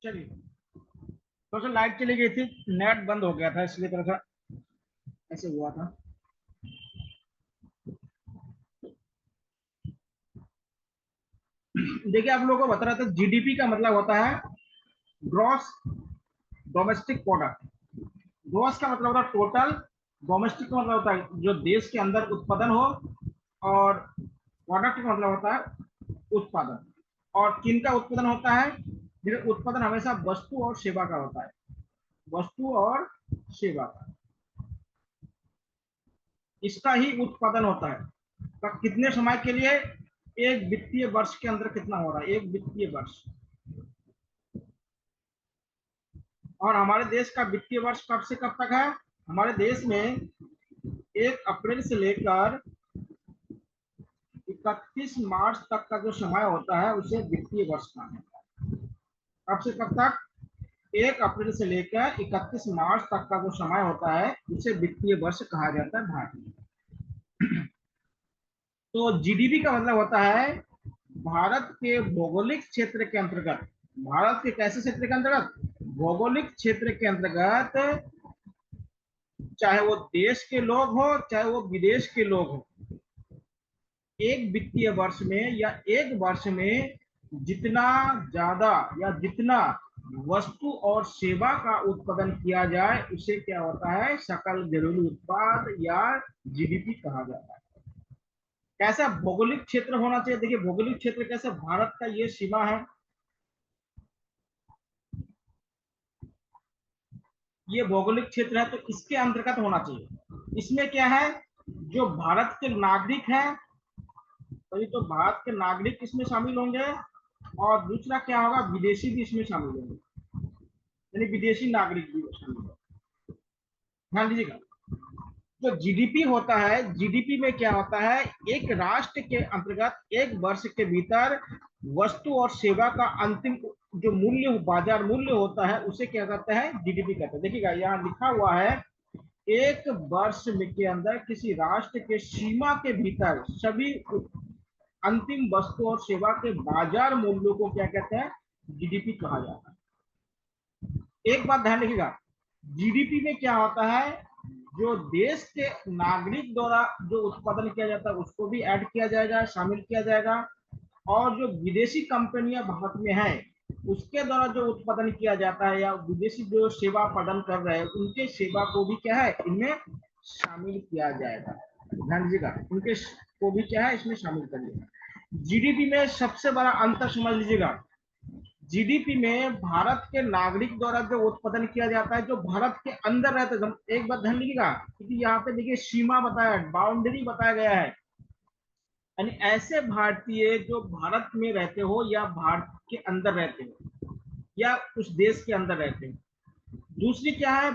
चलिए, थोड़ा सा लाइट चली गई थी, नेट बंद हो गया था, इसलिए थोड़ा सा ऐसे हुआ था। देखिए, आप लोगों को बता रहा था, जीडीपी का मतलब होता है ग्रॉस डोमेस्टिक प्रोडक्ट। ग्रॉस का मतलब होता है टोटल, डोमेस्टिक का मतलब होता है जो देश के अंदर उत्पादन हो, और प्रोडक्ट का मतलब होता है उत्पादन। और किन का उत्पादन होता है? देखिए, उत्पादन हमेशा वस्तु और सेवा का होता है, वस्तु और सेवा का, इसका ही उत्पादन होता है। तो कितने समय के लिए? एक वित्तीय वर्ष के अंदर कितना हो रहा है, एक वित्तीय वर्ष। और हमारे देश का वित्तीय वर्ष कब से कब तक है? हमारे देश में 1 अप्रैल से लेकर 31 मार्च तक का जो समय होता है उसे वित्तीय वर्ष कहा जाता है। कब से कब तक? 1 अप्रैल से लेकर 31 मार्च तक का जो समय होता है उसे वित्तीय वर्ष कहा जाता है भारत में। तो जीडीपी का मतलब होता है भारत के भौगोलिक क्षेत्र के अंतर्गत, भारत के कैसे क्षेत्र के अंतर्गत? भौगोलिक क्षेत्र के अंतर्गत, चाहे वो देश के लोग हो चाहे वो विदेश के लोग हो, एक वित्तीय वर्ष में या एक वर्ष में जितना ज्यादा या जितना वस्तु और सेवा का उत्पादन किया जाए उसे क्या होता है? सकल घरेलू उत्पाद या जीडीपी कहा जाता है। कैसा भौगोलिक क्षेत्र होना चाहिए? देखिए, भौगोलिक क्षेत्र कैसे, भारत का ये सीमा है, ये भौगोलिक क्षेत्र है, तो इसके अंतर्गत होना चाहिए। इसमें क्या है? जो भारत के नागरिक हैं, तभी तो भारत के नागरिक इसमें शामिल होंगे, और दूसरा क्या होगा? विदेशी भी इसमें शामिल होंगे, यानी विदेशी नागरिक भी शामिल होंगे। ध्यान दीजिएगा, जो जीडीपी होता है, जीडीपी में क्या होता है? एक राष्ट्र के अंतर्गत एक वर्ष के भीतर वस्तु और सेवा का अंतिम जो मूल्य, बाजार मूल्य होता है, उसे क्या कहते हैं? जीडीपी कहते हैं। देखिएगा, यहाँ लिखा हुआ है, एक वर्ष में के अंदर किसी राष्ट्र के सीमा के भीतर सभी अंतिम वस्तु और सेवा के बाजार मूल्यों को क्या कहते हैं? जीडीपी कहा जाता है। एक बात ध्यान रखिएगा, जीडीपी में क्या होता है? जो देश के नागरिक द्वारा जो उत्पादन किया जाता है उसको भी ऐड किया जाएगा, शामिल किया जाएगा, और जो विदेशी कंपनियां भारत में हैं उसके द्वारा जो उत्पादन किया जाता है या विदेशी जो सेवा प्रदान कर रहे हैं उनके सेवा को भी क्या है? इनमें शामिल किया जाएगा। ध्यान दीजिएगा, उनके को भी क्या है? इसमें शामिल करिएगा। जीडीपी में सबसे बड़ा अंतर समझ लीजिएगा, जीडीपी में भारत के नागरिक द्वारा जो उत्पादन किया जाता है, जो भारत के अंदर रहते हैं, एक बात ध्यान दीजिएगा, क्योंकि यहाँ पे देखिए सीमा बताया, बाउंड्री बताया गया है, यानी ऐसे भारतीय जो भारत में रहते हो या भारत के अंदर रहते हो या उस देश के अंदर रहते हो। दूसरी क्या है?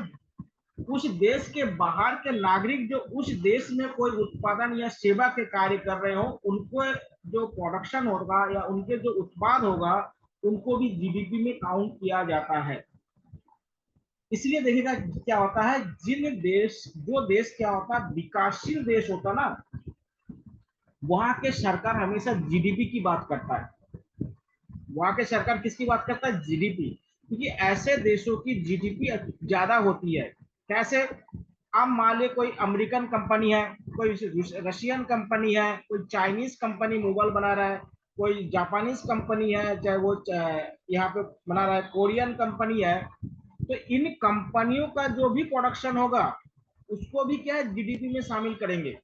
उस देश के बाहर के नागरिक जो उस देश में कोई उत्पादन या सेवा के कार्य कर रहे हो, उनको जो प्रोडक्शन होगा या उनके जो उत्पाद होगा उनको भी जीडीपी में काउंट किया जाता है। इसलिए देखिएगा क्या होता है, जिन देश, जो देश क्या होता है, विकासशील देश होता ना, वहां के सरकार हमेशा जीडीपी की बात करता है। वहां के सरकार किसकी बात करता है? जीडीपी। क्योंकि ऐसे देशों की जीडीपी ज्यादा होती है। कैसे? आप मान ले कोई अमेरिकन कंपनी है, कोई रशियन कंपनी है, कोई चाइनीज कंपनी मोबाइल बना रहा है, कोई जापानीज कंपनी है, चाहे वो यहाँ पे बना रहा है, कोरियन कंपनी है, तो इन कंपनियों का जो भी प्रोडक्शन होगा उसको भी क्या है? जीडीपी में शामिल करेंगे।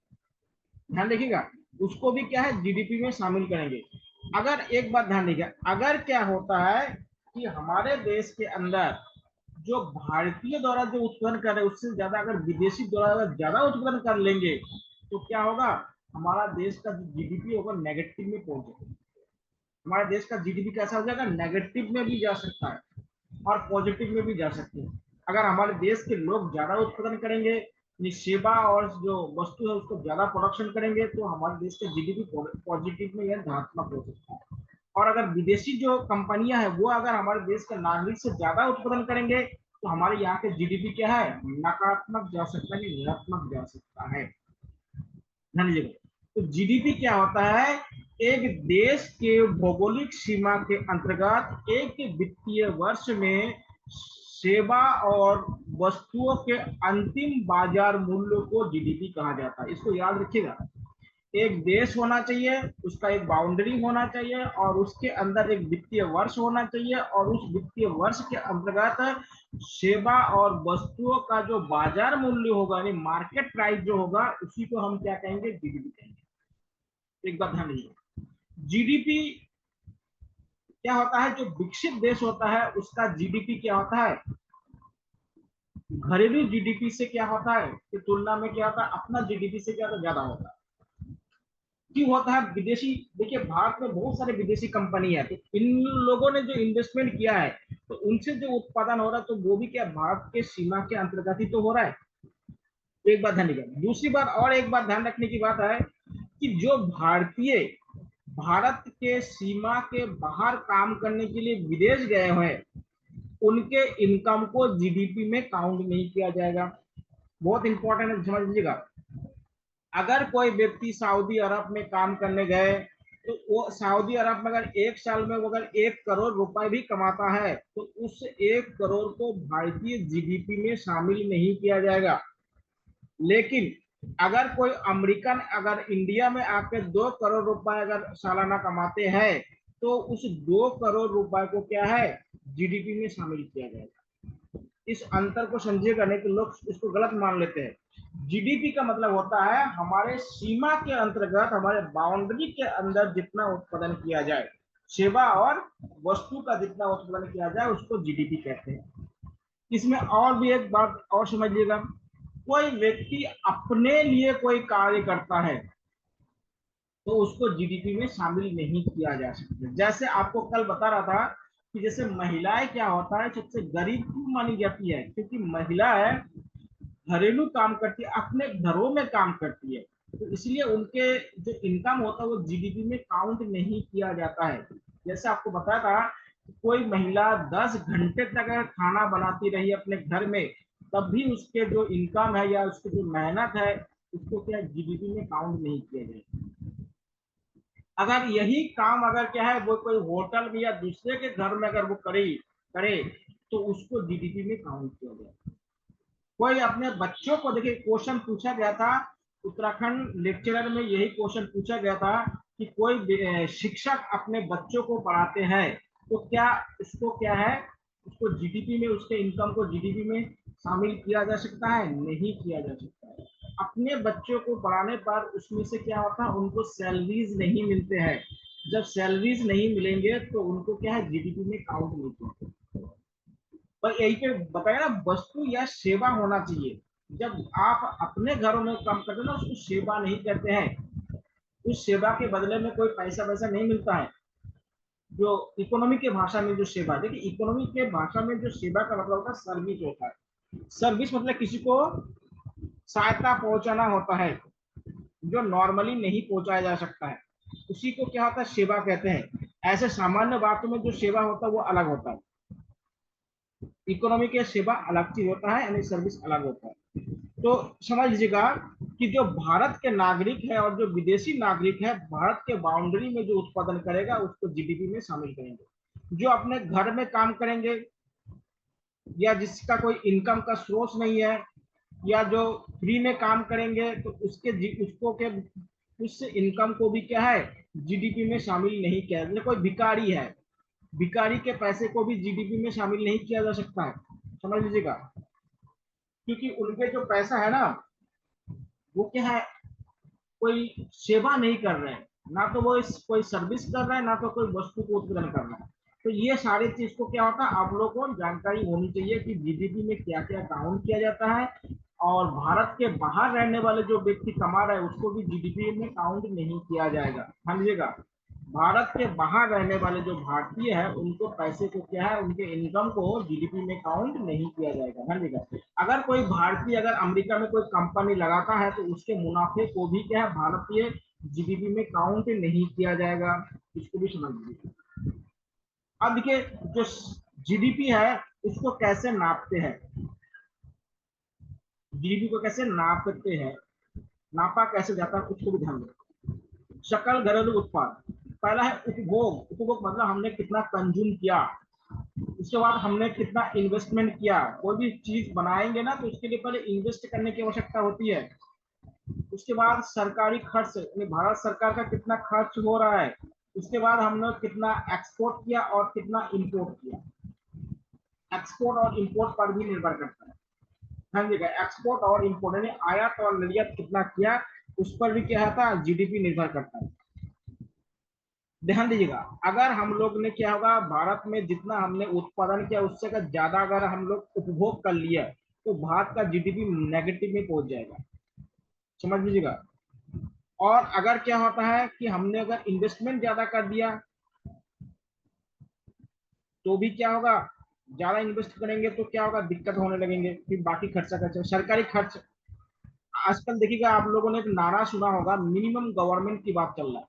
ध्यान देखिएगा, उसको भी क्या है? जीडीपी में शामिल करेंगे। अगर एक बात ध्यान दीजिए, अगर क्या होता है कि हमारे देश के अंदर जो भारतीय द्वारा जो उत्पादन कर रहे हैं उससे ज्यादा अगर विदेशी द्वारा अगर ज्यादा उत्पादन कर लेंगे तो क्या होगा? हमारा देश का जो जीडीपी होगा नेगेटिव में पहुंच जाएगा। हमारे देश का जीडीपी कैसा हो जाएगा? नेगेटिव में भी जा सकता है और पॉजिटिव में भी जा सकते हैं। अगर हमारे देश के लोग ज्यादा उत्पादन करेंगे, सेवा और जो वस्तु है उसको ज्यादा प्रोडक्शन करेंगे, तो हमारे देश का जीडीपी पॉजिटिव में या धनात्मक हो सकता है। और अगर विदेशी जो कंपनियां हैं वो अगर हमारे देश के नागरिक से ज्यादा उत्पादन करेंगे तो हमारे यहाँ के जीडीपी क्या है? नकारात्मक जा सकता है, ऋणात्मक जा सकता है। ध्यान दीजिएगा, तो जीडीपी क्या होता है? एक देश के भौगोलिक सीमा के अंतर्गत एक वित्तीय वर्ष में सेवा और वस्तुओं के अंतिम बाजार मूल्य को जीडीपी कहा जाता है। इसको याद रखिएगा। एक देश होना चाहिए, उसका एक बाउंड्री होना चाहिए और उसके अंदर एक वित्तीय वर्ष होना चाहिए, और उस वित्तीय वर्ष के अंतर्गत सेवा और वस्तुओं का जो बाजार मूल्य होगा, यानी मार्केट प्राइस जो होगा, उसी को हम क्या कहेंगे, जीडीपी कहेंगे। एक बात ध्यान दीजिए, जीडीपी क्या होता है, जो विकसित देश होता है उसका जीडीपी क्या होता है, घरेलू जीडीपी से क्या होता है कि तुलना में क्या होता है, अपना जीडीपी से क्या होता है, ज्यादा होता है। क्यों होता है, विदेशी, देखिए भारत में बहुत सारे विदेशी कंपनी है, तो इन लोगों ने जो इन्वेस्टमेंट किया है तो उनसे जो उत्पादन हो रहा है तो वो भी क्या भारत के सीमा के अंतर्गत ही तो हो रहा है। तो एक बात ध्यान रखिएगा। दूसरी बात, और एक बात ध्यान रखने की बात है कि जो भारतीय भारत के सीमा के बाहर काम करने के लिए विदेश गए हुए हैं, उनके इनकम को जीडीपी में काउंट नहीं किया जाएगा। बहुत इंपॉर्टेंट है, समझ लीजिएगा। अगर कोई व्यक्ति सऊदी अरब में काम करने गए तो वो सऊदी अरब में अगर एक साल में वो अगर 1 करोड़ रुपए भी कमाता है तो उस 1 करोड़ को भारतीय जीडीपी में शामिल नहीं किया जाएगा। लेकिन अगर कोई अमेरिकन अगर इंडिया में आके 2 करोड़ रुपए अगर सालाना कमाते हैं तो उस 2 करोड़ रुपए को क्या है, जीडीपी में शामिल किया जाएगा। इस अंतर को समझिएगा, नहीं तो लोग इसको गलत मान लेते हैं। जीडीपी का मतलब होता है हमारे सीमा के अंतर्गत, हमारे बाउंड्री के अंदर जितना उत्पादन किया जाए, सेवा और वस्तु का जितना उत्पादन किया जाए, उसको जीडीपी कहते हैं। इसमें और भी एक बात और समझिएगा, कोई व्यक्ति अपने लिए कोई कार्य करता है तो उसको जीडीपी में शामिल नहीं किया जा सकता। जैसे आपको कल बता रहा था कि जैसे महिलाएं क्या होता है, सबसे गरीब क्यों मानी जाती है, क्योंकि महिलाएं घरेलू काम करती है, अपने घरों में काम करती है, तो इसलिए उनके जो इनकम होता है वो जीडीपी में काउंट नहीं किया जाता है। जैसे आपको बताया था, कोई महिला 10 घंटे तक अगर खाना बनाती रही अपने घर में, तब भी उसके जो इनकम है या उसकी जो मेहनत है, उसको क्या जीडीपी में काउंट नहीं किया जाएगा। अगर यही काम अगर क्या है वो कोई होटल में या दूसरे के घर में अगर वो करे करे तो उसको जीडीपी में काउंट किया जाए। कोई अपने बच्चों को, देखिए क्वेश्चन पूछा गया था उत्तराखंड लेक्चरर में, यही क्वेश्चन पूछा गया था कि कोई शिक्षक अपने बच्चों को पढ़ाते हैं तो क्या उसको क्या है, उसको जीडीपी में, उसके इनकम को जीडीपी में शामिल किया जा सकता है, नहीं किया जा सकता है। अपने बच्चों को पढ़ाने पर उसमें से क्या होता है, उनको सैलरीज नहीं मिलते हैं। जब सैलरीज नहीं मिलेंगे तो उनको क्या है, जीडीपी में काउंट नहीं करते। पर यही पे बताया ना, वस्तु या सेवा होना चाहिए। जब आप अपने घरों में काम करते हैं ना, उसको सेवा नहीं कहते हैं, उस सेवा के बदले में कोई पैसा वैसा नहीं मिलता है। जो इकोनॉमी के भाषा में जो सेवा, देखिए इकोनॉमी के भाषा में जो सेवा का मतलब होता है सर्विस होता है। सर्विस मतलब किसी को सहायता पहुंचाना होता है जो नॉर्मली नहीं पहुंचाया जा सकता है, उसी को क्या होता है, सेवा कहते हैं। ऐसे सामान्य बातों में जो सेवा होता है वो अलग होता है। इकोनॉमी के सेवा अलग चीज होता है, यानी सर्विस अलग होता है। तो समझ लीजिएगा कि जो भारत के नागरिक है और जो विदेशी नागरिक है, भारत के बाउंड्री में जो उत्पादन करेगा उसको जीडीपी में शामिल करेंगे। जो अपने घर में काम करेंगे या जिसका कोई इनकम का सोर्स नहीं है, या जो फ्री में काम करेंगे तो उसको के उस इनकम को भी क्या है, जीडीपी में शामिल नहीं किया। जैसे कोई भिखारी है, भिखारी के पैसे को भी जीडीपी में शामिल नहीं किया जा सकता है, समझ लीजिएगा। क्योंकि उनके जो पैसा है ना, वो क्या है, कोई सेवा नहीं कर रहे हैं, ना तो वो इस कोई सर्विस कर रहा है, ना तो कोई वस्तु को उत्पादन कर रहा है। तो ये सारे चीज को क्या होता है, आप लोगों को जानकारी होनी चाहिए कि जीडीपी में क्या क्या काउंट किया जाता है। और भारत के बाहर रहने वाले जो व्यक्ति कमा रहे हैं उसको भी जीडीपी में काउंट नहीं किया जाएगा, समझिएगा। भारत के बाहर रहने वाले जो भारतीय है उनको पैसे को क्या है, उनके इनकम को जीडीपी में काउंट नहीं किया जाएगा, समझिएगा। अगर कोई भारतीय अगर अमेरिका में कोई कंपनी लगाता है तो उसके मुनाफे को भी क्या है, भारतीय जीडीपी में काउंट नहीं किया जाएगा। इसको भी समझ लीजिए। अब देखिए, जो जीडीपी है उसको कैसे नापते हैं, जीडीपी को कैसे नापते हैं, नापा कैसे जाता है, उसको भी ध्यान रखो। सकल घरेलू उत्पाद, पहला है उपभोग। उपभोग मतलब हमने कितना कंज्यूम किया, उसके बाद हमने कितना इन्वेस्टमेंट किया। कोई भी चीज बनाएंगे ना तो उसके लिए पहले इन्वेस्ट करने की आवश्यकता होती है। उसके बाद सरकारी खर्च, यानी भारत सरकार का कितना खर्च हो रहा है। उसके बाद हमने कितना एक्सपोर्ट किया और कितना इंपोर्ट किया। एक्सपोर्ट और इंपोर्ट पर भी निर्भर करता है। समझिएगा, एक्सपोर्ट और इंपोर्ट यानी आयात और निर्यात कितना किया, उस पर भी क्या होता है, जीडीपी निर्भर करता है। ध्यान दीजिएगा, अगर हम लोग ने क्या होगा, भारत में जितना हमने उत्पादन किया उससे का ज्यादा अगर हम लोग उपभोग कर लिया तो भारत का जीडीपी नेगेटिव में पहुंच जाएगा। समझ लीजिएगा। और अगर क्या होता है कि हमने अगर इन्वेस्टमेंट ज्यादा कर दिया तो भी क्या होगा, ज्यादा इन्वेस्ट करेंगे तो क्या होगा, दिक्कत होने लगेंगे, फिर बाकी खर्चा खर्चा सरकारी खर्च। आजकल देखिएगा, आप लोगों ने एक नारा सुना होगा, मिनिमम गवर्नमेंट की बात चल रहा है।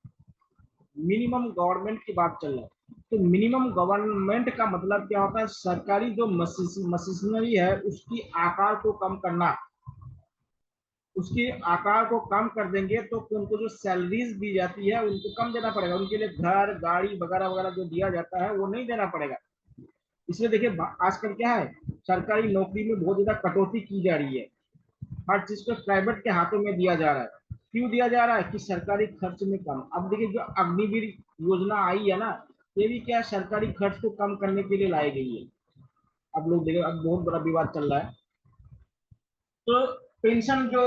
मिनिमम गवर्नमेंट की बात चल रहा है। तो मिनिमम गवर्नमेंट का मतलब क्या होता है, सरकारी जो मशीनरी है उसकी आकार को कम करना। उसके आकार को कम कर देंगे तो उनको जो सैलरीज दी जाती है उनको कम देना पड़ेगा, उनके लिए घर गाड़ी वगैरह वगैरह जो दिया जाता है वो नहीं देना पड़ेगा। इसलिए देखिए, आजकल क्या है, सरकारी नौकरी में बहुत ज्यादा कटौती की जा रही है। हर चीज को प्राइवेट के हाथों में दिया जा रहा है। क्यों दिया जा रहा है कि सरकारी खर्च में कम। अब देखिए, जो अग्निवीर योजना आई है ना, ये भी क्या सरकारी खर्च को कम करने के लिए लाई गई है। अब लोग देखिए, अब बहुत बड़ा विवाद चल रहा है। तो पेंशन जो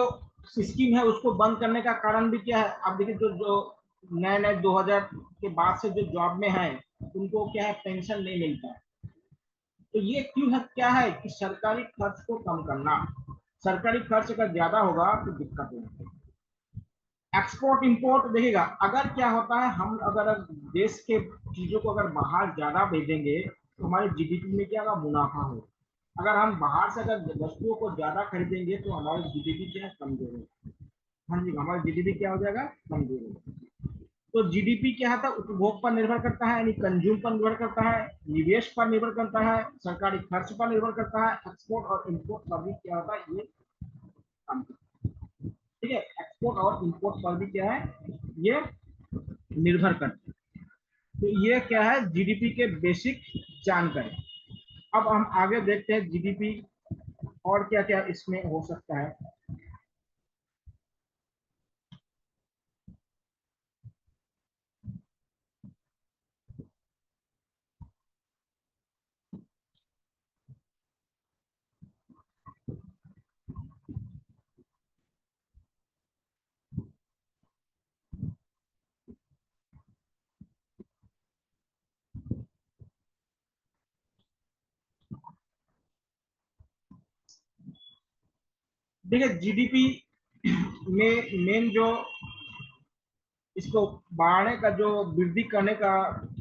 स्कीम है उसको बंद करने का कारण भी क्या है, अब देखिए, जो जो नए नए 2000 के बाद से जो जॉब में है उनको क्या है, पेंशन नहीं मिलता है। तो ये क्यों है, क्या है कि सरकारी खर्च को कम करना। सरकारी खर्च अगर ज्यादा होगा तो दिक्कत होगी। एक्सपोर्ट इंपोर्ट देखिएगा, अगर क्या होता है, हम अगर देश के चीजों को अगर बाहर ज्यादा भेजेंगे तो हमारे जीडीपी में क्या होगा, मुनाफा हो। अगर हम बाहर से अगर वस्तुओं को ज्यादा खरीदेंगे तो हमारे जीडीपी क्या है, कमजोर होगा। हाँ जी, हमारा जीडीपी क्या हो जाएगा, कमजोर होगा। तो जीडीपी क्या है, उपभोग पर निर्भर करता है, यानी कंज्यूम पर निर्भर करता है, निवेश पर निर्भर करता है, सरकारी खर्च पर निर्भर करता है, एक्सपोर्ट और इम्पोर्ट पर भी क्या होता है, ये काम करता है। ठीक है, एक्सपोर्ट और इम्पोर्ट पर भी क्या है, ये निर्भर करते हैं। तो ये क्या है, जीडीपी के बेसिक जानकारी। अब हम आगे देखते हैं जीडीपी और क्या क्या इसमें हो सकता है। देखिए, जीडीपी में मेन जो इसको बढ़ाने का, जो वृद्धि करने का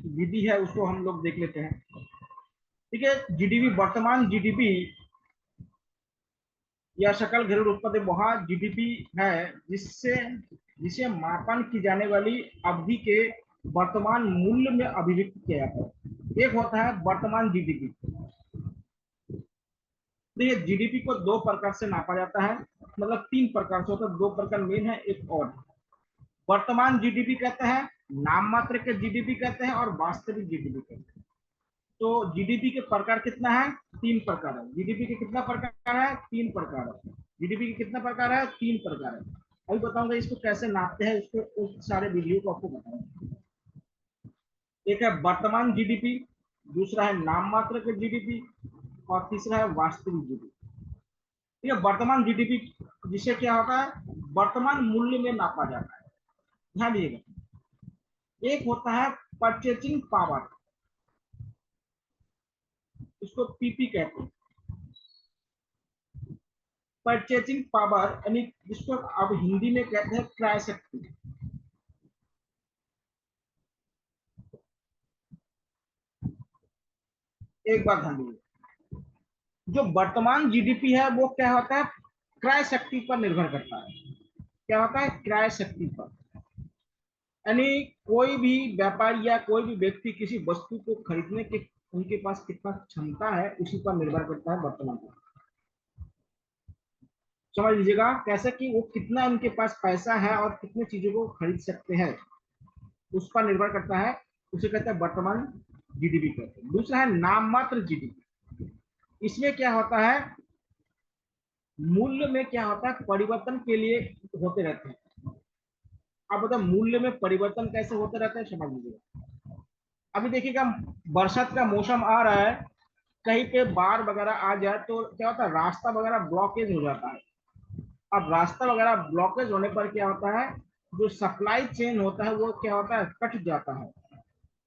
विधि है, उसको हम लोग देख लेते हैं। ठीक है, जीडीपी, वर्तमान जीडीपी या सकल घरेलू उत्पाद वह जीडीपी है जिससे जिसे मापन की जाने वाली अवधि के वर्तमान मूल्य में अभिव्यक्त किया जाता है। एक होता है वर्तमान जीडीपी। देखिए, जीडीपी को दो प्रकार से नापा जाता है, मतलब तीन प्रकार से होता है, दो प्रकार मेन है, एक और। वर्तमान जीडीपी कहते हैं, नाम मात्र के जीडीपी कहते हैं, और वास्तविक जीडीपी कहते हैं। तो जीडीपी के प्रकार कितना है, तीन प्रकार है। जीडीपी के कितना प्रकार है, तीन प्रकार है। जीडीपी के कितना प्रकार है, तीन प्रकार है। अभी बताऊंगा इसको कैसे नापते हैं, इसको उस सारे वीडियो को आपको बताऊंगा। एक है वर्तमान जीडीपी, दूसरा है नाम मात्र के जीडीपी, और तीसरा है वास्तविक जीडीपी। ठीक है, वर्तमान जीडीपी जिसे क्या होता है, वर्तमान मूल्य में नापा जाता है। ध्यान दीजिएगा, एक होता है परचेजिंग पावर, इसको पीपी कहते हैं। परचेजिंग पावर यानी जिसको अब हिंदी में कहते हैं क्रय शक्ति। एक बात ध्यान दीजिए, जो वर्तमान जीडीपी है वो क्या होता है, क्रय शक्ति पर निर्भर करता है। क्या होता है, क्रय शक्ति पर। यानी कोई भी व्यापारी या कोई भी व्यक्ति किसी वस्तु को खरीदने के उनके पास कितना क्षमता है उसी पर निर्भर करता है वर्तमान में। समझ लीजिएगा कैसे, कि वो कितना उनके पास पैसा है और कितने चीजों को खरीद सकते हैं। उस पर निर्भर करता है, उसे कहते हैं वर्तमान जीडीपी कहते हैं। दूसरा है नाम मात्र जीडीपी। इसमें क्या होता है, मूल्य में क्या होता है, परिवर्तन के लिए होते रहते हैं। अब बताओ मूल्य में परिवर्तन कैसे होते रहते हैं, समझ लीजिएगा। अभी देखिएगा, बरसात का मौसम आ रहा है, कहीं पे बाढ़ वगैरह आ जाए तो क्या होता है, रास्ता वगैरह ब्लॉकेज हो जाता है। अब रास्ता वगैरह ब्लॉकेज होने पर क्या होता है, जो सप्लाई चेन होता है वो क्या होता है, कट जाता है।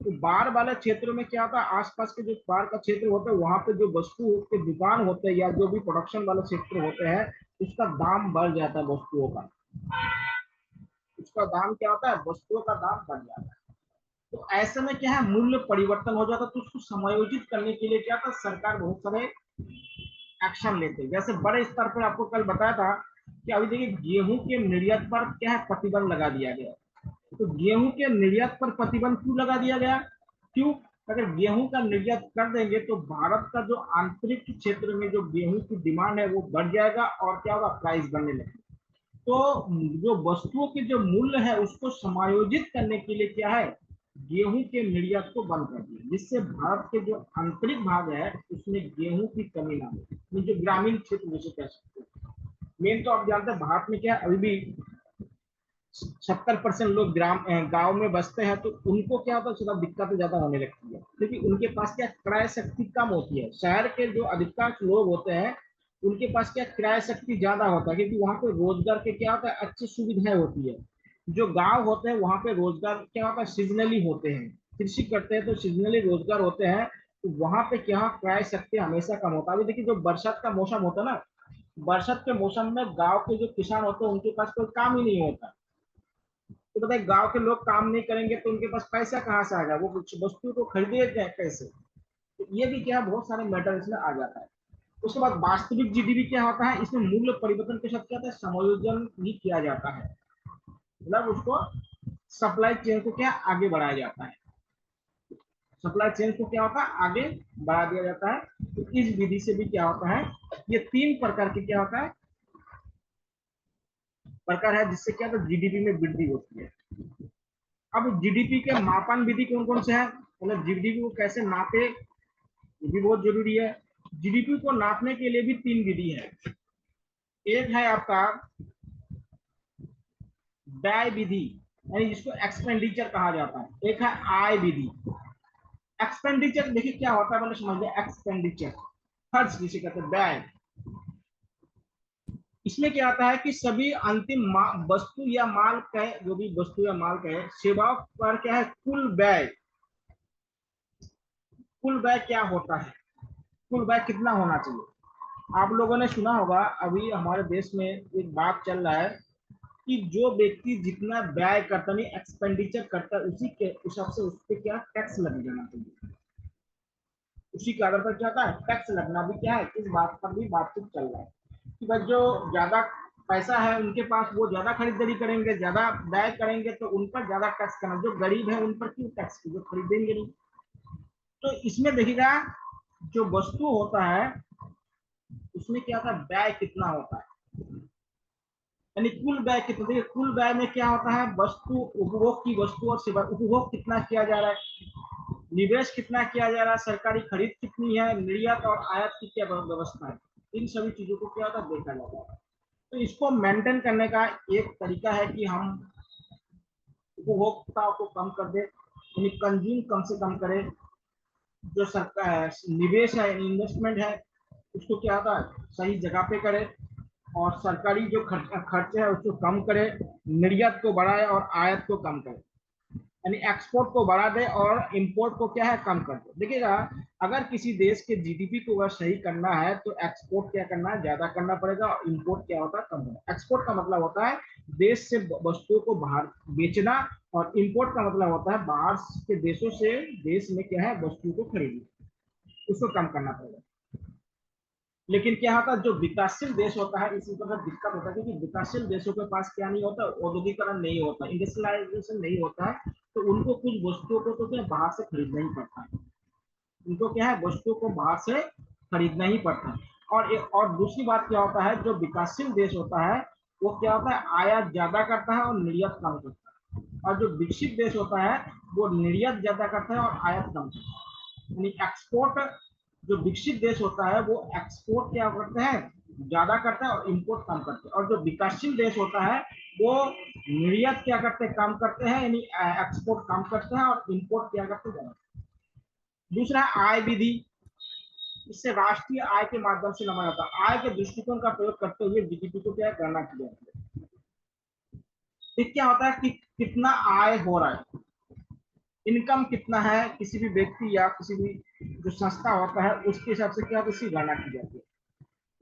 तो बाढ़ वाले क्षेत्रों में क्या होता है, आसपास के जो बाढ़ का क्षेत्र होता है वहां पे जो वस्तु के दुकान होते हैं या जो भी प्रोडक्शन वाले क्षेत्र होते हैं, उसका दाम बढ़ जाता है वस्तुओं का। उसका दाम क्या होता है, वस्तुओं का दाम बढ़ जाता है। तो ऐसे में क्या है, मूल्य परिवर्तन हो जाता है। तो उसको समायोजित करने के लिए क्या था, सरकार बहुत सारे एक्शन लेते हैं। जैसे बड़े स्तर पर आपको कल बताया था कि अभी देखिए गेहूं के निर्यात पर क्या है, प्रतिबंध लगा दिया गया। तो गेहूं के निर्यात पर प्रतिबंध क्यों लगा दिया गया, क्यों, अगर गेहूं का निर्यात कर देंगे तो भारत का जो आंतरिक क्षेत्र में जो गेहूं की डिमांड है वो बढ़ जाएगा और क्या होगा, प्राइस बढ़ने लगेगा। तो जो वस्तुओं के जो मूल्य है उसको समायोजित करने के लिए क्या है, गेहूं के निर्यात को बंद कर दिया, जिससे भारत के जो आंतरिक भाग है उसमें गेहूं की कमी ना हो। जो ग्रामीण क्षेत्र जैसे कह सकते हैं, मेन तो आप जानते हैं भारत में क्या है, अभी भी 70% लोग ग्राम गांव में बसते हैं। तो उनको क्या होता है, थोड़ा दिक्कतें ज्यादा होने लगती है, क्योंकि उनके पास क्या क्रय शक्ति कम होती है। शहर के जो अधिकांश लोग होते हैं उनके पास क्या क्रय शक्ति ज्यादा होता है, क्योंकि वहां पे रोजगार के क्या होता है, अच्छी सुविधाएं होती है। जो गांव होते हैं वहां पे रोजगार क्या होता है, सीजनली होते हैं, कृषि करते हैं तो सीजनली रोजगार होते हैं। तो वहां पे क्या क्रय शक्ति हमेशा कम होता है। अभी देखिए जो बरसात का मौसम होता है ना, बरसात के मौसम में गांव के जो किसान होते हैं उनके पास कोई काम ही नहीं होता। तो बताइए गांव के लोग काम नहीं करेंगे तो उनके पास पैसा कहाँ से आएगा, वो कुछ वस्तु को खरीदेगा कैसे। तो ये भी क्या बहुत सारे मैटर इसमें आ जाता है। उसके बाद वास्तविक जीडीपी क्या होता है, इसमें मूल्य परिवर्तन के साथ क्या होता है, समायोजन भी किया जाता है। मतलब उसको सप्लाई चेन को क्या आगे बढ़ाया जाता है, सप्लाई चेन को क्या होता है, आगे बढ़ा दिया जाता है। तो इस विधि से भी क्या होता है, ये तीन प्रकार के क्या होता है, प्रकार है जिससे क्या होता है, जीडीपी में वृद्धि होती है। अब जीडीपी के मापन विधि कौन कौन से हैं, मतलब जीडीपी को कैसे नापे, ये भी बहुत जरूरी है। जीडीपी को नापने के लिए भी तीन विधि है। एक है आपका व्यय विधि, यानी जिसको एक्सपेंडिचर कहा जाता है। एक है आय विधि। एक्सपेंडिचर देखिए क्या होता है, पहले समझ लें। एक्सपेंडिचर खर्च जिसे कहते हैं, व्यय। इसमें क्या आता है कि सभी अंतिम वस्तु या माल कहे, जो भी वस्तु या माल कहे, सेवाओं पर क्या है, कुल व्यय। कुल व्यय क्या होता है, कुल व्यय कितना होना चाहिए। आप लोगों ने सुना होगा अभी हमारे देश में एक बात चल रहा है कि जो व्यक्ति जितना व्यय करता, नहीं एक्सपेंडिचर करता, उसी के हिसाब से उस पर क्या टैक्स लग जाना चाहिए। उसी के आधार पर क्या होता है, टैक्स लगना भी क्या है, इस बात पर भी बातचीत चल रहा है कि भाई जो ज्यादा पैसा है उनके पास वो ज्यादा खरीदारी करेंगे, ज्यादा व्यय करेंगे तो उन पर ज्यादा टैक्स करना, जो गरीब है उन पर क्यों टैक्स की, जो खरीदेंगे नहीं। तो इसमें देखिएगा जो वस्तु होता है उसमें क्या होता है, व्यय कितना होता है, यानी कुल व्यय कितना। देखिए कुल व्यय में क्या होता है, वस्तु, उपभोग की वस्तु और सेवा, उपभोग कितना किया जा रहा है, निवेश कितना किया जा रहा है, सरकारी खरीद कितनी है, निर्यात और आयात की क्या व्यवस्था है, इन सभी चीजों को क्या होता है, देखा जाता है। तो इसको मेंटेन करने का एक तरीका है कि हम उपभोक्ता को कम कर दे, यानी कंज्यूम कम से कम करें। जो सरकार निवेश है, इन्वेस्टमेंट है, उसको क्या होता है, सही जगह पे करे। और सरकारी जो खर्चे है उसको कम करे, निर्यात को बढ़ाए और आयात को कम करे, यानी एक्सपोर्ट को बढ़ा दे और इंपोर्ट को क्या है, कम कर दे। देखिएगा अगर किसी देश के जीडीपी को अगर सही करना है तो एक्सपोर्ट क्या करना है, ज्यादा करना पड़ेगा, और इंपोर्ट क्या होता है, कम होना। एक्सपोर्ट का मतलब होता है देश से वस्तुओं को बाहर बेचना, और इंपोर्ट का मतलब होता है बाहर के देशों से देश में क्या है, वस्तुओं को खरीदना, उसको कम करना पड़ेगा। लेकिन क्या होता है, जो विकासशील देश होता है इसी तरह दिक्कत होता है, क्योंकि विकासशील देशों के पास क्या नहीं होता, औद्योगिकरण नहीं होता, इंडस्ट्रियलाइजेशन नहीं होता है। तो उनको कुछ वस्तुओं को तो क्या बाहर से खरीदना ही पड़ता है, उनको क्या है, वस्तुओं को बाहर से खरीदना ही पड़ता है। और दूसरी बात क्या होता है, जो विकासशील देश होता है वो क्या होता है, आयात ज्यादा करता है और निर्यात कम करता है। और जो विकसित देश होता है वो निर्यात ज्यादा करता है और आयात कम करता है। यानी एक्सपोर्ट, जो विकसित देश होता है वो एक्सपोर्ट क्या करते हैं, ज्यादा करता है और इंपोर्ट कम करते हैं। और जो विकासशील देश होता है वो निर्यात क्या करते हैं, कम करते हैं, यानी एक्सपोर्ट कम करते हैं और इंपोर्ट क्या करते हैं, ज्यादा। दूसरा है आय विधि। इससे राष्ट्रीय आय के माध्यम से नामा जाता है। आय के दृष्टिकोण का प्रयोग करते हुए जीडीपी को क्या गणना की जाती है। फिर क्या होता है कि कितना आय हो रहा है, इनकम कितना है किसी भी व्यक्ति या किसी भी जो संस्था होता है उसके हिसाब से क्या उसकी गणना की जाती है,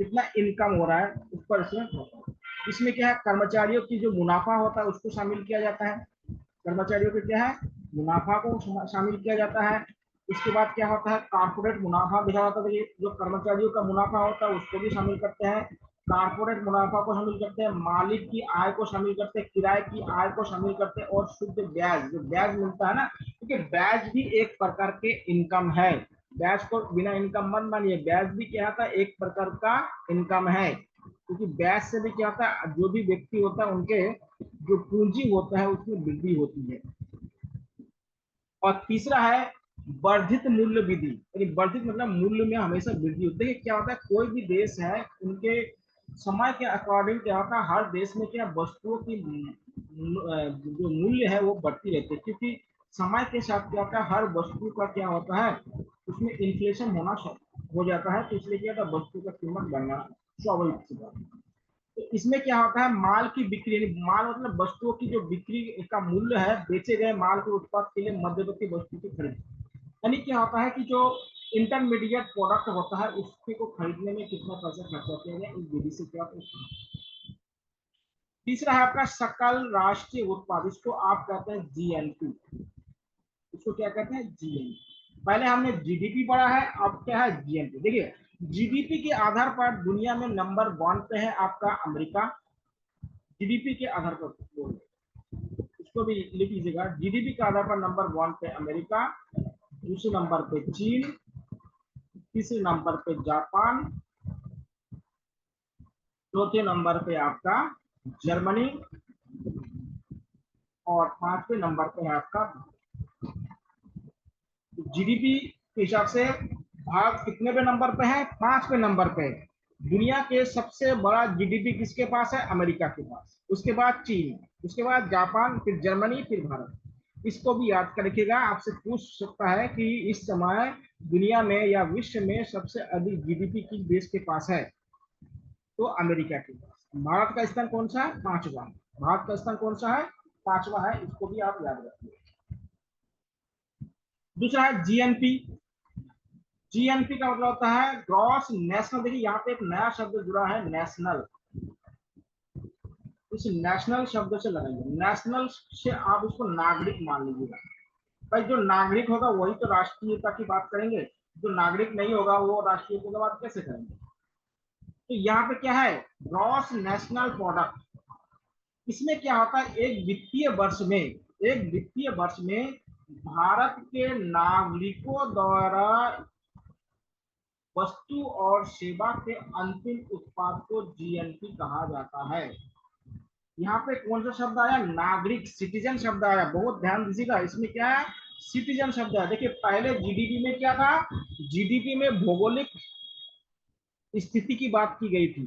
कितना इनकम हो रहा है उस पर इसमें होता है। इसमें क्या है, कर्मचारियों की जो मुनाफा होता है उसको शामिल किया जाता है। कर्मचारियों के क्या है, मुनाफा को शामिल किया जाता है। उसके बाद क्या होता है, कारपोरेट मुनाफा देखा जाता है, जो कर्मचारियों का मुनाफा होता है उसको भी शामिल करते हैं। कारपोरेट मुनाफा को शामिल करते हैं, मालिक की आय को शामिल करते हैं, किराए की आय को शामिल करते हैं, और शुद्ध ब्याज, जो ब्याज मिलता है ना, क्योंकि ब्याज भी एक प्रकार के इनकम है। ब्याज को बिना इनकम मत मानिए, ब्याज भी क्या था, एक प्रकार का इनकम है। क्योंकि ब्याज से भी क्या होता है, जो भी व्यक्ति होता है उनके जो पूंजी होता है उसमें वृद्धि होती है। और तीसरा है वर्धित मूल्य विधि, यानी वर्धित मतलब मूल्य में हमेशा वृद्धि होती है। क्या होता है, कोई भी देश है उनके समय के अकॉर्डिंग क्या होता है, हर देश में क्या वस्तुओं की जो मूल्य है वो बढ़ती रहती है, क्योंकि समय के साथ क्या होता है, हर वस्तु का क्या होता है उसमें इन्फ्लेशन होना हो जाता है, तो इसलिए क्या होता है वस्तु का कीमत बढ़ना स्वाभाविक सी बात है। तो इसमें क्या होता है, माल की बिक्री, माल मतलब वस्तुओं की जो बिक्री का मूल्य है, बेचे गए माल के उत्पाद के लिए मध्यवर्ती वस्तु की खरीद, यानी क्या होता है कि जो इंटरमीडिएट प्रोडक्ट होता है उसके को खरीदने में कितना पैसा खर्चा किया गया, इस विधि से क्या होता है। तीसरा है आपका सकल राष्ट्रीय उत्पाद, इसको आप कहते हैं जीएनपी। इसको क्या कहते हैं, जीएनपी। पहले हमने जीडीपी पढ़ा है, अब क्या है जीएनपी। देखिए जीडीपी के आधार पर दुनिया में नंबर 1 पे है आपका अमेरिका, जीडीपी के आधार पर बोल, इसको भी लिख लीजिएगा। जीडीपी के आधार पर नंबर 1 पे अमेरिका, दूसरे नंबर पे चीन, तीसरे नंबर पे जापान, चौथे नंबर पे आपका जर्मनी, और पांचवें नंबर पे है आपका। जीडीपी के हिसाब से भारत कितने पे नंबर पे है, 5वें नंबर पे। दुनिया के सबसे बड़ा जीडीपी किसके पास है, अमेरिका के पास, उसके बाद चीन, उसके बाद जापान, फिर जर्मनी, फिर भारत। इसको भी याद कर रखिएगा, आपसे पूछ सकता है कि इस समय दुनिया में या विश्व में सबसे अधिक जीडीपी किस देश के पास है, तो अमेरिका के पास। भारत का स्थान कौन सा है, 5वां। भारत का स्थान कौन सा है, 5वां है, इसको भी आप याद रखिए। दूसरा है जीएनपी। जीएनपी का मतलब होता है ग्रॉस नेशनल, देखिए यहाँ पे एक नया शब्द जुड़ा है, नेशनल। इस नेशनल शब्द से लगाइए, नेशनल से आप उसको नागरिक मान लीजिएगा। भाई जो नागरिक होगा वही तो राष्ट्रीयता की बात करेंगे, जो नागरिक नहीं होगा वो राष्ट्रीयता की बात कैसे करेंगे। तो यहाँ पे क्या है, ग्रॉस नेशनल प्रोडक्ट। इसमें क्या होता है, एक वित्तीय वर्ष में भारत के नागरिकों द्वारा वस्तु और सेवा के अंतिम उत्पाद को जीएनपी कहा जाता है। यहाँ पे कौन सा शब्द आया, नागरिक, सिटीजन शब्द आया, बहुत ध्यान दीजिएगा। इसमें क्या है, सिटीजन शब्द है। देखिए पहले जीडीपी में क्या था, जीडीपी में भौगोलिक स्थिति की बात की गई थी,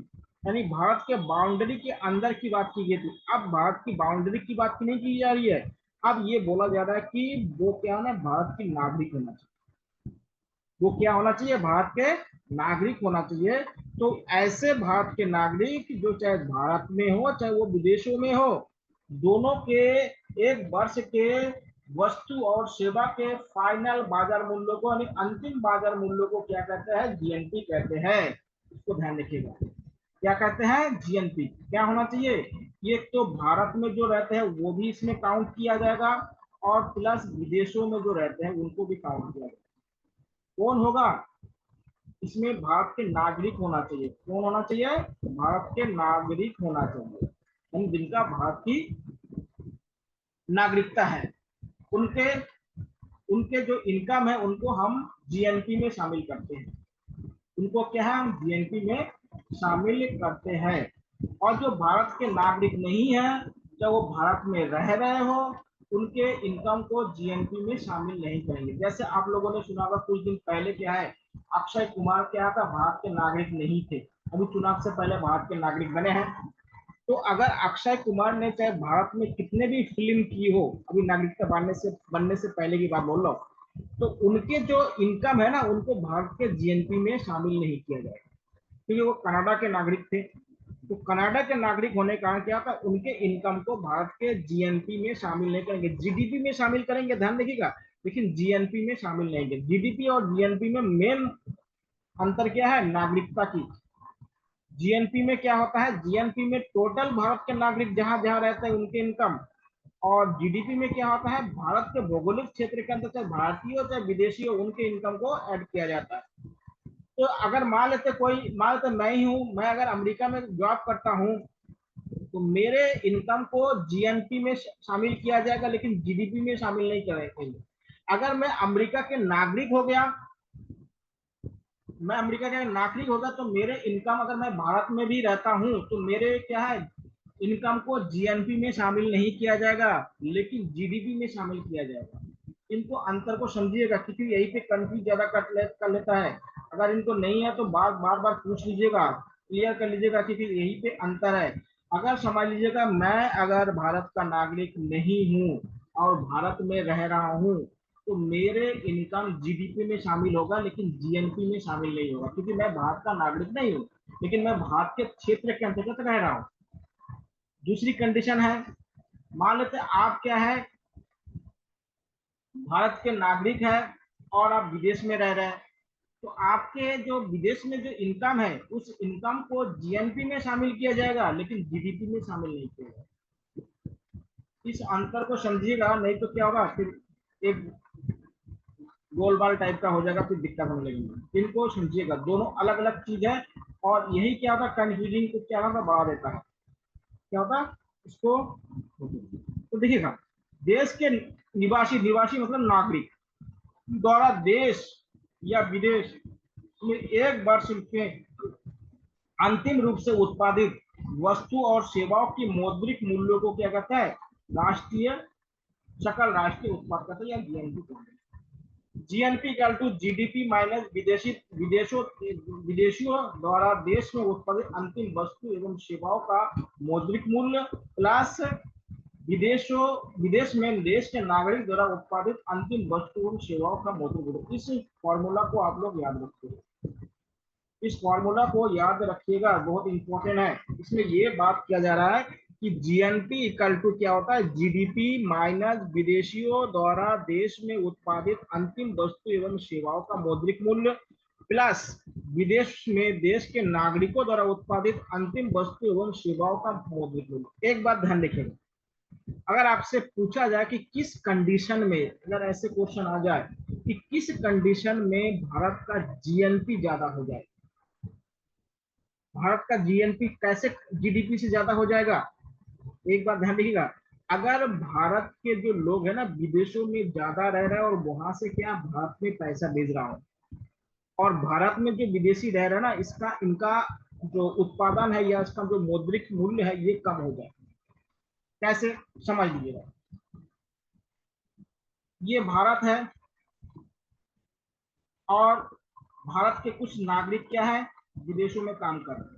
यानी भारत के बाउंड्री के अंदर की बात की गई थी। अब भारत की बाउंड्री की बात नहीं की जा रही है, अब ये बोला जा रहा है कि वो क्या है, भारत की नागरिक होना चाहिए, वो क्या होना चाहिए, भारत के नागरिक होना चाहिए। तो ऐसे भारत के नागरिक जो चाहे भारत में हो चाहे वो विदेशों में हो, दोनों के एक वर्ष के वस्तु और सेवा के फाइनल बाजार मूल्य को, यानी अंतिम बाजार मूल्य को क्या कहते हैं, जीएनपी कहते हैं। इसको ध्यान रखिएगा, क्या कहते हैं, जीएनपी। क्या होना चाहिए, ये तो भारत में जो रहते हैं वो भी इसमें काउंट किया जाएगा, और प्लस विदेशों में जो रहते हैं उनको भी काउंट किया जाएगा। कौन होगा, इसमें भारत के नागरिक होना चाहिए। कौन होना चाहिए, भारत के नागरिक होना चाहिए, यानी जिनका भारत की नागरिकता है, उनके उनके जो इनकम है उनको हम जीएनपी में शामिल करते हैं। उनको क्या है, हम जीएनपी में शामिल करते हैं। और जो भारत के नागरिक नहीं है, चाहे वो भारत में रह रहे हो उनके इनकम को जीएनपी में शामिल नहीं करेंगे। जैसे आप लोगों ने सुना होगा कुछ दिन पहले क्या है, अक्षय कुमार क्या था, भारत के नागरिक नहीं थे, अभी चुनाव से पहले भारत के नागरिक बने हैं। तो अगर अक्षय कुमार ने चाहे भारत में कितने भी फिल्म की हो, अभी नागरिकता बनने से पहले की बात बोल रहा हूँ, तो उनके जो इनकम है ना, उनको भारत के जीएनपी में शामिल नहीं किया जाएगा, क्योंकि वो कनाडा के नागरिक थे। तो कनाडा के नागरिक होने के कारण क्या था, उनके इनकम को भारत के जीएनपी में शामिल नहीं करेंगे, जीडीपी में शामिल करेंगे, ध्यान रखिएगा, लेकिन जीएनपी में शामिल नहीं करेंगे। जीडीपी और जीएनपी में मेन अंतर क्या है, नागरिकता की। जीएनपी में क्या होता है, जीएनपी में टोटल भारत के नागरिक जहां जहां रहते हैं उनके इनकम, और जीडीपी में क्या होता है, भारत के भौगोलिक क्षेत्र के अंदर चाहे भारतीय हो चाहे विदेशी हो, उनके इनकम को ऐड किया जाता है। तो अगर मान लेते मैं ही हूँ, मैं अगर अमेरिका में जॉब करता हूँ, तो मेरे इनकम को जीएनपी में शामिल किया जाएगा, लेकिन जीडीपी में शामिल नहीं करेंगे। अगर मैं अमेरिका का नागरिक होगा, तो मेरे इनकम, अगर मैं भारत में भी रहता हूँ, तो मेरे क्या है, इनकम को जीएनपी में शामिल नहीं किया जाएगा, लेकिन जीडीपी में शामिल किया जाएगा। इनको अंतर को समझिएगा, क्योंकि यही पे कंफ्यूज ज्यादा कर लेता है। अगर इनको नहीं है तो बार बार बार पूछ लीजिएगा, क्लियर कर लीजिएगा, क्योंकि यही पे अंतर है। अगर समझ लीजिएगा, मैं अगर भारत का नागरिक नहीं हूँ और भारत में रह रहा हूँ, तो मेरे इनकम जीडीपी में शामिल होगा, लेकिन जीएनपी में शामिल नहीं होगा, क्योंकि मैं भारत का नागरिक नहीं हूँ, लेकिन मैं भारत के क्षेत्र के अंतर्गत रह रहा हूँ। दूसरी कंडीशन है, मान लेते आप क्या है, भारत के नागरिक है और आप विदेश में रह रहे हैं, तो आपके जो विदेश में जो इनकम है, उस इनकम को जीएनपी में शामिल किया जाएगा, लेकिन जीडीपी में शामिल नहीं किया जाएगा। इस अंतर को समझिएगा, नहीं तो क्या होगा, फिर एक गोलमाल टाइप का हो जाएगा, फिर दिक्कत होने लगेगी। इनको समझिएगा, दोनों अलग अलग चीज है, और यही क्या होता है, कंफ्यूजिंग को क्या होता, बढ़ा देता है। क्या होता है इसको, तो देखिएगा, देश के निवासी, निवासी मतलब नागरिक द्वारा देश या विदेश में एक वर्ष में अंतिम रूप से उत्पादित वस्तु और सेवाओं की मौद्रिक मूल्यों को क्या कहता है, राष्ट्रीय सकल राष्ट्रीय उत्पाद कहते हैं, या जीएनपी कहते हैं। GNP equal to GDP minus विदेशियों द्वारा देश में उत्पादित अंतिम वस्तु एवं सेवाओं का मौद्रिक मूल्य प्लस विदेश में देश के नागरिक द्वारा उत्पादित अंतिम वस्तु एवं सेवाओं का मौद्रिक मूल्य। इस फॉर्मूला को आप लोग याद रखिए, इस फॉर्मूला को याद रखिएगा, बहुत इंपॉर्टेंट है। इसमें ये बात किया जा रहा है कि जीएनपी इक्वल टू क्या होता है, जीडीपी माइनस विदेशियों द्वारा देश में उत्पादित अंतिम वस्तु एवं सेवाओं का मौद्रिक मूल्य प्लस विदेश में देश के नागरिकों द्वारा उत्पादित अंतिम वस्तु एवं सेवाओं का मौद्रिक मूल्य। एक बात ध्यान रखिएगा, अगर आपसे पूछा जाए कि किस कंडीशन में, अगर ऐसे क्वेश्चन आ जाए कि किस कंडीशन में भारत का जीएनपी ज्यादा हो जाए, भारत का जीएनपी कैसे जीडीपी से ज्यादा हो जाएगा, एक बार ध्यान रखिएगा। अगर भारत के जो लोग हैं ना, विदेशों में ज्यादा रह रहे हैं और वहां से क्या भारत में पैसा भेज रहा हो, और भारत में जो विदेशी रह रहे हैं ना, इसका इनका जो उत्पादन है या इसका जो मौद्रिक मूल्य है, ये कम हो जाए। कैसे, समझ लीजिएगा, ये भारत है, और भारत के कुछ नागरिक क्या है, विदेशों में काम कर रहे हैं,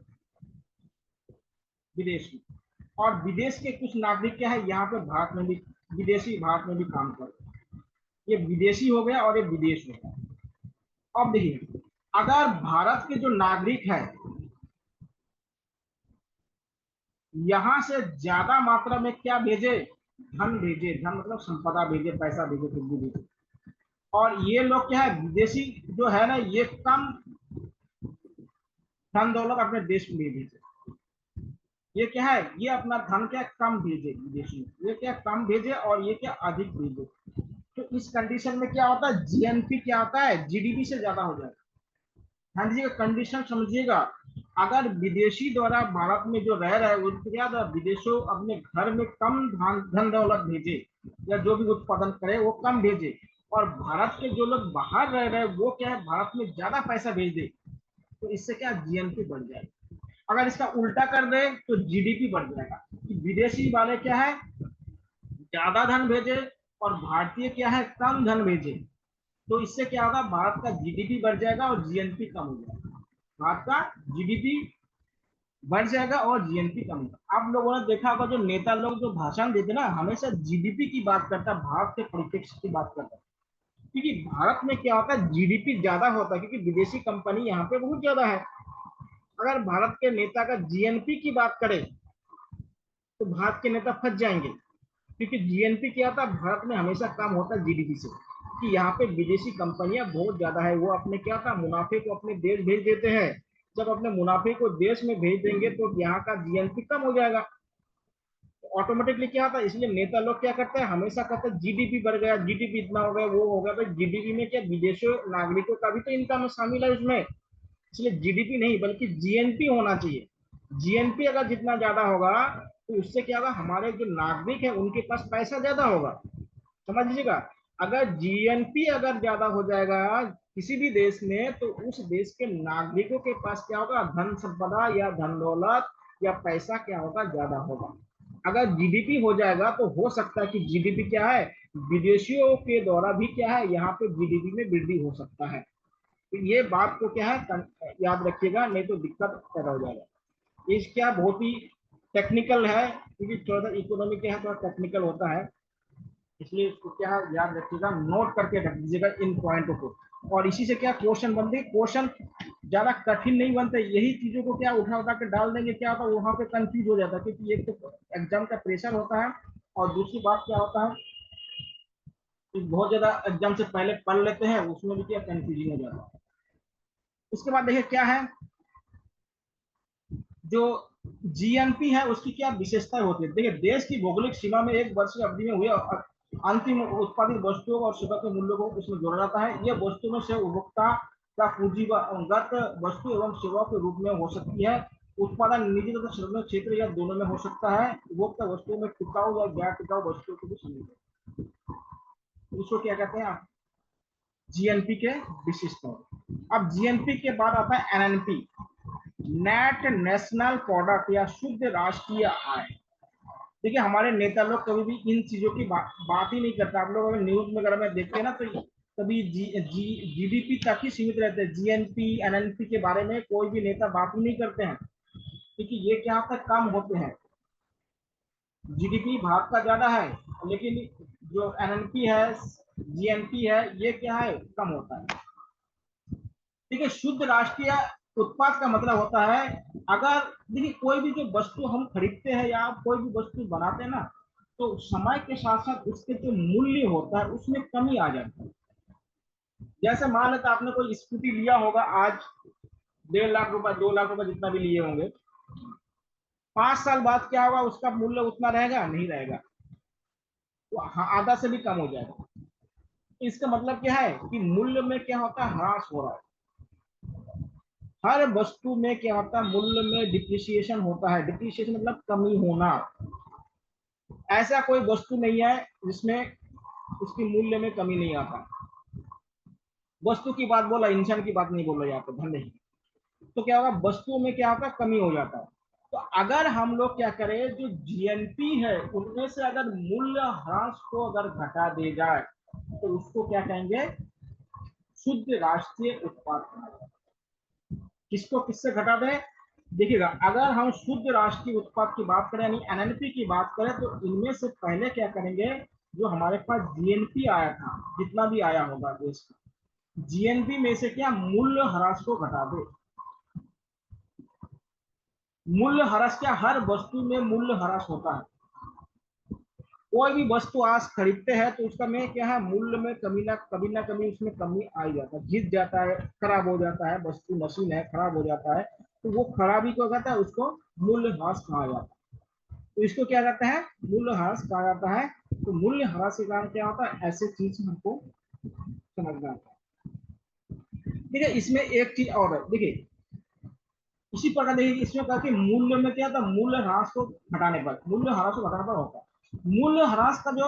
विदेश में, और विदेश के कुछ नागरिक क्या है, यहाँ पे भारत में भी, विदेशी भारत में भी काम कर रहे हैं। ये विदेशी हो गया और ये विदेश हो गया। अब देखिए, अगर भारत के जो नागरिक है यहाँ से ज्यादा मात्रा में क्या भेजे, धन भेजे, धन मतलब संपदा भेजे, पैसा भेजे, कुछ भी भेजे, और ये लोग क्या है, विदेशी जो है ना, ये कम धन दौलत अपने देश में भेजे, ये क्या है, ये अपना धन क्या कम भेजे विदेशी, ये क्या कम भेजे और ये क्या अधिक भेजे। तो इस कंडीशन में क्या होता है, जीएनपी क्या होता है, जीडीपी से ज्यादा हो जाएगा। हाँ जी, कंडीशन समझिएगा, अगर विदेशी द्वारा भारत में जो रह रहे हैं, उनको क्या विदेशों अपने घर में कम धन दौलत भेजे, या जो भी उत्पादन करे वो कम भेजे, और भारत के जो लोग बाहर रह रहे हैं वो क्या है, भारत में ज्यादा पैसा भेज दे, तो इससे क्या जीएनपी बढ़ जाएगा। अगर इसका उल्टा कर दे तो जीडीपी बढ़ जाएगा, कि विदेशी वाले क्या है, ज्यादा धन भेजे और भारतीय क्या है कम धन भेजे, तो इससे क्या होगा, भारत का जीडीपी बढ़ जाएगा और जीएनपी कम हो जाएगा। भारत का जीडीपी बढ़ जाएगा और जीएनपी कम होगा। आप लोगों ने देखा होगा जो नेता लोग जो भाषण देते ना, हमेशा जीडीपी की बात करता है, भारत के परिप्रेक्ष्य की बात करता है। क्योंकि भारत में क्या होता है, जीडीपी ज्यादा होता है क्योंकि विदेशी कंपनी यहाँ पे बहुत ज्यादा है। अगर भारत के नेता का जीएनपी की बात करें तो भारत के नेता फंस जाएंगे, क्योंकि जीएनपी क्या होता है भारत में हमेशा कम होता है जीडीपी से, कि यहाँ पे विदेशी कंपनियां बहुत ज्यादा है, वो अपने क्या था मुनाफे को अपने देश भेज देते हैं। जब अपने मुनाफे को देश में भेज देंगे तो यहाँ का जीएनपी कम हो जाएगा, ऑटोमेटिकली क्या होता है। इसलिए नेता लोग क्या करते हैं, हमेशा कहते हैं जीडीपी बढ़ गया, जीडीपी इतना हो गया, वो हो गया। भाई जीडीपी में क्या विदेशी नागरिकों का भी तो इनकम शामिल है उसमें, इसलिए जीडीपी नहीं बल्कि जीएनपी होना चाहिए। जीएनपी अगर जितना ज्यादा होगा तो उससे क्या होगा, हमारे जो नागरिक है उनके पास पैसा ज्यादा होगा। समझ लीजिएगा, अगर जीएनपी अगर ज्यादा हो जाएगा किसी भी देश में, तो उस देश के नागरिकों के पास क्या होगा, धन संपदा या धन दौलत या पैसा क्या होगा, ज्यादा होगा। अगर जीडीपी हो जाएगा तो हो सकता है कि जीडीपी क्या है, विदेशियों के द्वारा भी क्या है यहाँ पे जीडीपी में वृद्धि हो सकता है। तो ये बात को क्या है याद रखिएगा, नहीं तो दिक्कत पैदा हो जाएगा। इस क्या बहुत ही टेक्निकल है, क्योंकि थोड़ा सा इकोनॉमी क्या है थोड़ा टेक्निकल होता है, इसलिए इसको क्या याद रखिएगा, नोट करके रख दीजिएगा इन पॉइंटों को। और इसी से क्या क्वेश्चन बनते, क्वेश्चन ज्यादा कठिन नहीं बनते, यही चीजों को क्या उठा उठा के डाल देंगे, क्या होता है वहां पे कंफ्यूज हो जाता है, क्योंकि एक तो एग्जाम का प्रेशर होता है और दूसरी बात क्या होता है कि बहुत ज्यादा एग्जाम से पहले पढ़ लेते हैं, उसमें भी क्या कंफ्यूजन हो जाता है। उसके बाद देखिए क्या है, जो जीएनपी है उसकी क्या विशेषताएं होती है। देखिए देश की भौगोलिक सीमा में एक वर्ष की अवधि में हुए अंतिम उत्पादित वस्तुओं और सेवा के मूल्यों को इसमें जोड़ा जाता है। यह वस्तु में से उपभोक्ता का पूंजीगत वस्तु एवं सेवाओं के रूप में हो सकती है। उत्पादन निजी तथा सार्वजनिक क्षेत्र या दोनों में हो सकता है। उपभोक्ता वस्तुओं में टिकाऊ या गैर टिकाऊ वस्तुओं को भी शामिल है। इसको क्या कहते हैं, जीएनपी के विशिष्ट। अब जीएनपी के बाद आता है एनएनपी, नेट नेशनल प्रोडक्ट या शुद्ध राष्ट्रीय आय। देखिए हमारे नेता लोग कभी भी इन चीजों की बात ही नहीं करते। आप लोग अगर न्यूज में अगर मैं देखते हैं ना, तो कभी जीडीपी तक ही सीमित रहते हैं, जीएनपी एनएनपी के बारे में कोई भी नेता बात ही नहीं करते हैं, क्योंकि ये क्या होता है कम होते हैं। जीडीपी भारत का ज्यादा है, लेकिन जो एनएनपी है जीएनपी है ये क्या है कम होता है। ठीक है, शुद्ध राष्ट्रीय उत्पाद का मतलब होता है, अगर देखिए कोई भी जो वस्तु हम खरीदते हैं या कोई भी वस्तु बनाते हैं ना, तो समय के साथ साथ उसके जो मूल्य होता है उसमें कमी आ जाती है। जैसे मान लेते आपने कोई स्कूटी लिया होगा आज 1.5 लाख रुपए 2 लाख रुपए जितना भी लिए होंगे, 5 साल बाद क्या होगा, उसका मूल्य उतना रहेगा नहीं रहेगा, वो आधा से भी कम हो जाएगा। इसका मतलब क्या है कि मूल्य में क्या होता है, ह्रास हो रहा है। हर वस्तु में क्या होता है, मूल्य में डिप्रिसिएशन होता है। डिप्रिसिएशन मतलब कमी होना। ऐसा कोई वस्तु नहीं है जिसमें उसकी मूल्य में कमी नहीं आता। वस्तु की बात बोला, इंसान की बात नहीं बोल रहा यहाँ पे, ध्यान रखिए। तो क्या होगा, वस्तुओं में क्या होता है कमी हो जाता है। तो अगर हम लोग क्या करें, जो जीएनपी है उनमें से अगर मूल्य ह्रास को अगर घटा दे जाए तो उसको क्या कहेंगे, शुद्ध राष्ट्रीय उत्पाद। किसको किससे घटा दें, देखिएगा अगर हम शुद्ध राष्ट्रीय उत्पाद की बात करें यानी एनएनपी की बात करें, तो इनमें से पहले क्या करेंगे, जो हमारे पास जीएनपी आया था जितना भी आया होगा देश का, जीएनपी में से क्या मूल्य ह्रास को घटा दे। मूल्य ह्रास क्या, हर वस्तु में मूल्य ह्रास होता है। कोई भी वस्तु आज खरीदते हैं तो उसका में क्या है, मूल्य में कभी ना कभी उसमें कमी आ ही जाता है, घिस जाता है, खराब हो जाता है, वस्तु मशीन है खराब हो जाता है, तो वो खराबी को कहता है उसको मूल्य ह्रास कहा जाता है। तो इसको क्या कहते हैं, मूल्य ह्रास कहा जाता है। तो मूल्य ह्रास के कारण क्या होता है, ऐसे चीज हमको समझना है। ठीक है, इसमें एक चीज और है, देखिए इसी प्रकार देखिए इसमें कहा कि मूल्य में क्या था, मूल्य ह्रास को घटाने पर, मूल्य ह्रास को घटाने पर होता है। मूल्य ह्रास का जो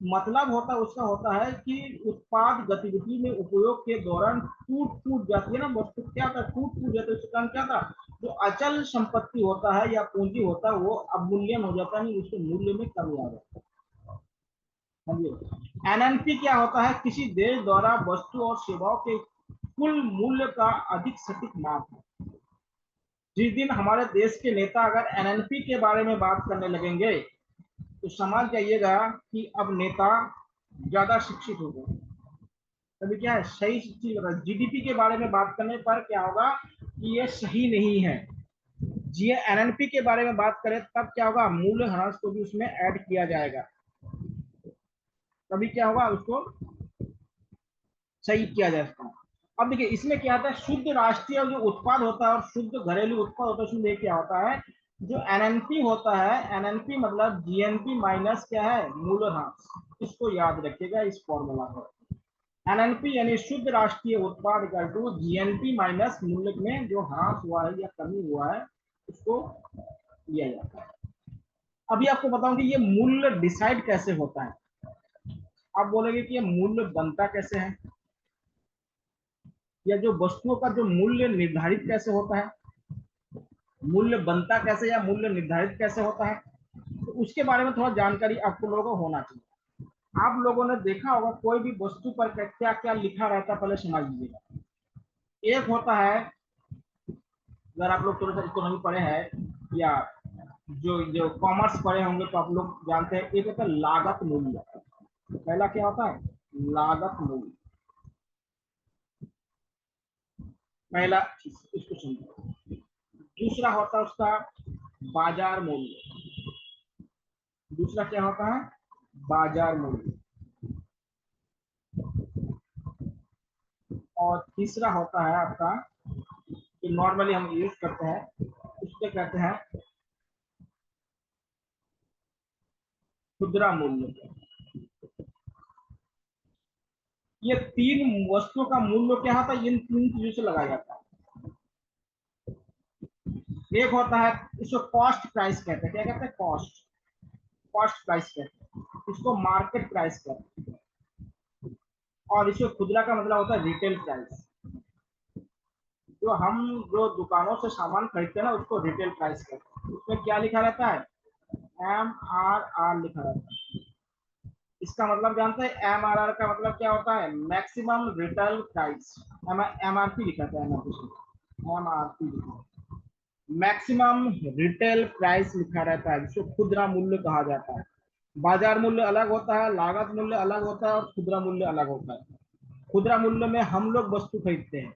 मतलब होता है उसका होता है कि उत्पाद गतिविधि में उपयोग के दौरान टूट फूट जाती है ना वस्तु, क्या होता है टूट फूट जाती है, उसके कारण क्या था, जो अचल संपत्ति होता है या पूंजी होता है वो अवमूल्यन हो जाता है, नहीं उसके मूल्य में कमी आ जाती है। एनएनपी क्या होता है? किसी देश द्वारा वस्तु और सेवाओं के कुल मूल्य का अधिक सटीक माप है। जिस दिन हमारे देश के नेता अगर एनएनपी के बारे में बात करने लगेंगे तो समझ जाइएगा कि अब नेता ज्यादा शिक्षित हो गए। तभी क्या है, सही चीज। जीडीपी के बारे में बात करने पर क्या होगा कि ये सही नहीं है। जी एनएनपी के बारे में बात करें तब क्या होगा, मूल्यह्रास को भी उसमें ऐड किया जाएगा, तभी क्या होगा, उसको सही किया जा सकता है। अब देखिए इसमें क्या आता है, शुद्ध राष्ट्रीय जो उत्पाद होता है और शुद्ध घरेलू उत्पाद होता है, उसमें क्या होता है, जो एनएनपी होता है, एनएनपी मतलब जीएनपी माइनस क्या है, मूल्यह्रास। इसको याद रखिएगा इस फॉर्मूला को। एनएनपी यानी शुद्ध राष्ट्रीय उत्पाद इक्वल टू जीएनपी माइनस मूल्य में जो ह्रास हुआ है या कमी हुआ है उसको लिया जाता है। अभी आपको बताऊं कि ये मूल्य डिसाइड कैसे होता है। आप बोलेंगे कि ये मूल्य बनता कैसे है, या जो वस्तुओं का जो मूल्य निर्धारित कैसे होता है, मूल्य बनता कैसे या मूल्य निर्धारित कैसे होता है, तो उसके बारे में थोड़ा जानकारी आपको लोगों को होना चाहिए। आप लोगों ने देखा होगा कोई भी वस्तु पर क्या क्या लिखा रहता है, पहले समझ लीजिएगा। एक होता है, अगर आप लोग थोड़ा सा इकोनॉमी पढ़े हैं या जो जो कॉमर्स पढ़े होंगे तो आप लोग जानते हैं, एक होता है लागत मूल्य। पहला क्या होता है, लागत मूल्य। पहला इसको समझो। दूसरा होता है उसका बाजार मूल्य। दूसरा क्या होता है, बाजार मूल्य। और तीसरा होता है आपका, जो नॉर्मली हम यूज करते हैं, उसको कहते हैं खुदरा मूल्य। ये तीन वस्तुओं का मूल्य क्या होता है, इन तीन चीजों से लगाया जाता है। एक होता है, इसको कॉस्ट प्राइस कहते हैं। क्या कहते हैं, कॉस्ट, कॉस्ट प्राइस कहते हैं। इसको मार्केट प्राइस कहते हैं। और इसको खुदरा का मतलब होता है रिटेल प्राइस। जो हम जो दुकानों से सामान खरीदते हैं ना, उसको रिटेल प्राइस कहते हैं। उसमें क्या लिखा रहता है, MRR लिखा रहता है। इसका मतलब जानते हैं, MRR का मतलब क्या होता है, मैक्सिमम रिटेल प्राइस। MRP लिखा था, MRP लिखा, मैक्सिमम रिटेल प्राइस लिखा रहता है, जिसको खुदरा मूल्य कहा जाता है। बाजार मूल्य अलग होता है, लागत मूल्य अलग होता है, और खुदरा मूल्य अलग होता है। खुदरा मूल्य में हम लोग वस्तु खरीदते हैं।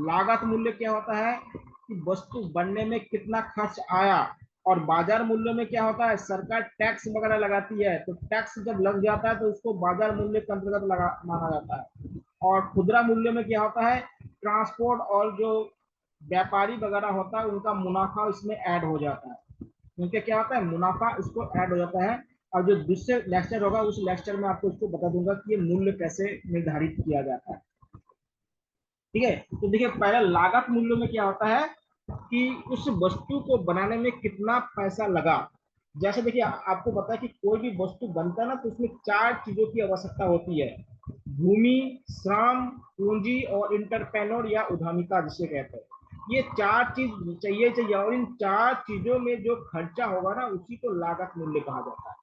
लागत मूल्य क्या होता है कि वस्तु बनने में कितना खर्च आया। और बाजार मूल्य में क्या होता है, सरकार टैक्स वगैरह लगाती है, तो टैक्स जब लग जाता है तो उसको बाजार मूल्य के अंतर्गत लगा माना जाता है। और खुदरा मूल्य में क्या होता है, ट्रांसपोर्ट और जो व्यापारी वगैरह होता है उनका मुनाफा इसमें ऐड हो जाता है। क्योंकि क्या होता है, मुनाफा इसको ऐड हो जाता है। और जो दूसरे लेक्चर होगा उस लेक्चर में आपको इसको बता दूंगा कि ये मूल्य कैसे निर्धारित किया जाता है। ठीक है, तो देखिए पहले लागत मूल्य में क्या होता है कि उस वस्तु को बनाने में कितना पैसा लगा। जैसे देखिए आपको पता है कि कोई भी वस्तु बनता है ना, तो उसमें चार चीजों की आवश्यकता होती है, भूमि, श्रम, पूंजी और इंटरप्रेन्योर या उद्यमिता जिसे कहते हैं। ये चार चीज चाहिए चाहिए, और इन चार चीजों में जो खर्चा होगा ना, उसी को लागत मूल्य कहा जाता है।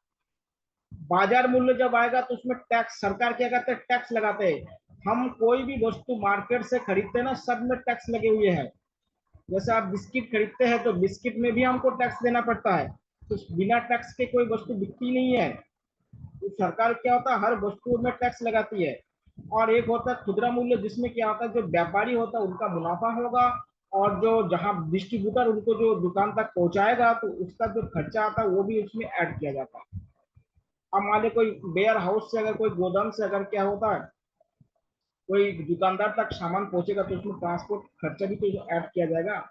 बाजार मूल्य जब आएगा तो उसमें टैक्स, सरकार क्या करते हैं, टैक्स लगाते हैं। हम कोई भी वस्तु मार्केट से खरीदते हैं ना, सब में टैक्स लगे हुए हैं। जैसे आप बिस्किट खरीदते हैं तो बिस्किट में भी हमको टैक्स देना पड़ता है। तो बिना टैक्स के कोई वस्तु बिकती नहीं है। तो सरकार क्या होता है, हर वस्तु में टैक्स लगाती है। और एक होता है खुदरा मूल्य, जिसमें क्या होता है, जो व्यापारी होता है उनका मुनाफा होगा, और जो जहां डिस्ट्रीब्यूटर उनको जो दुकान तक पहुंचाएगा तो उसका जो खर्चा आता है वो भी उसमें ऐड किया जाता है। अब मान लीजिए कोई वेयर हाउस से अगर कोई गोदाम से अगर क्या होता है, कोई दुकानदार तक सामान पहुंचेगा तो उसमें ट्रांसपोर्ट खर्चा भी तो ऐड किया जाएगा।